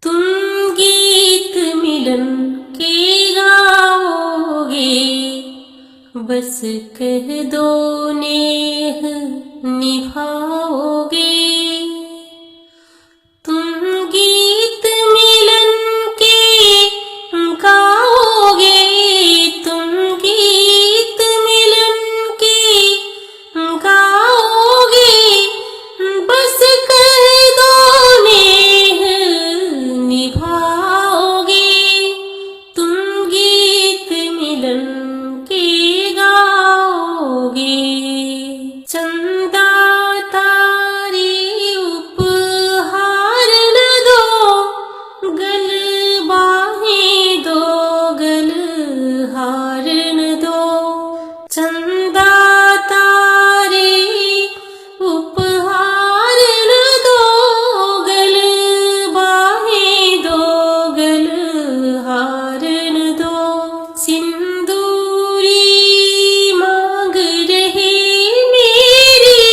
तुम गीत मिलन के गाओगे, बस कह दो नेह निभाओगे। तुम गीत मिलन के गाओगे, तुम गीत मिलन के गाओगे, बस कह दो नेह निभाओगे। तुम गीत मिलन के गाओगे। चंदा तारे उपहार न दो, गल बाहें दो, गल हार न दो। चंदा तारे उपहार न दो, गल बाहें दो, गल हार न दो। सिंदूरी मांग रहे मेरी,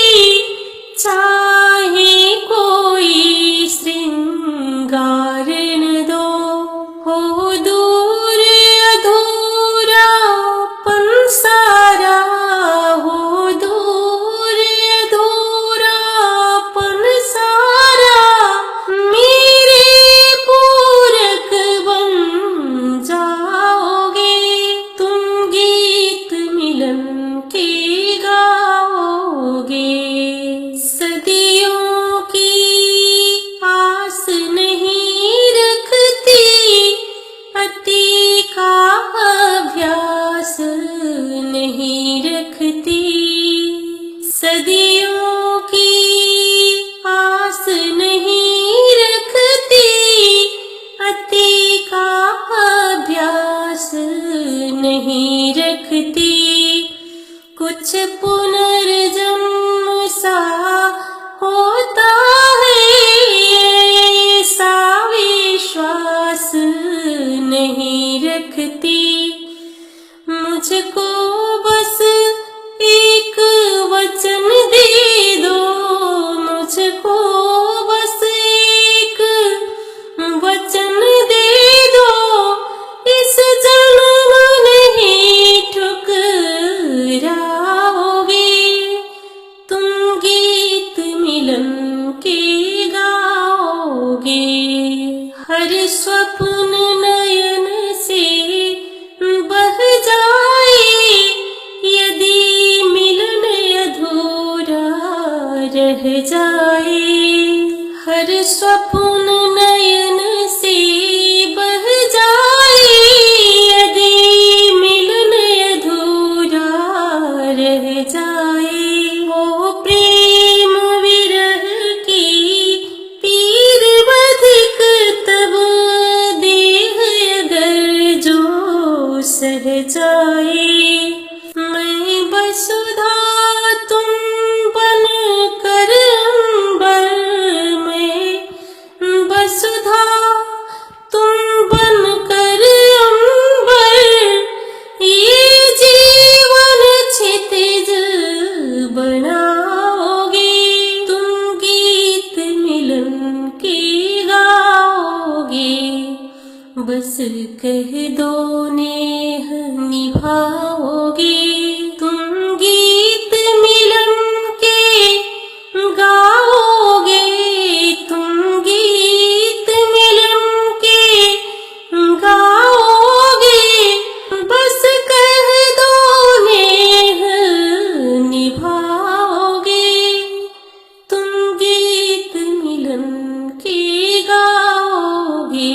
चाहे कोई श्रृंगार न दो। हो दूर अधूरा पन सारा, हो दूर अधूरा पन सारा, मेरे पूरक बन जाओगे। तुम गीत मिलन के गाओगे। सदियों की आस नहीं रखती, अति का अभ्यास नहीं रखती। सदियों की आस नहीं रखती, अति का अभ्यास नहीं रखती। कुछ पुनर्जन्म सा होता है, ऐसा विश्वास नहीं रखती। मुझको बस एक वचन दे दो, मुझको बस एक वचन दे दो, इस जन्म नहीं ठुकराओगे। तुम गीत मिलन के गाओगे। हर स्वप्न नयन से बह जाए, यदि मिलन अधूरा रह जाए। हर स्वप्न नयन से बह जाए, यदि मिलन अधूरा रह जाए। वो प्रेम विरह की पीर बधिक, तब देह अगर जो सह जाए। मैं वसुधा तुम बन कर अंबर, मैं वसुधा तुम बन कर अंबर, ये जीवन क्षितिज बनाओगे। तुम गीत मिलन के गाओगे, बस कह दो नेह निभाओगे। तुम गीत मिलन के गाओगे, तुम गीत मिलन के गाओगे, बस कह दो नेह निभाओगे। तुम गीत मिलन के गाओगे।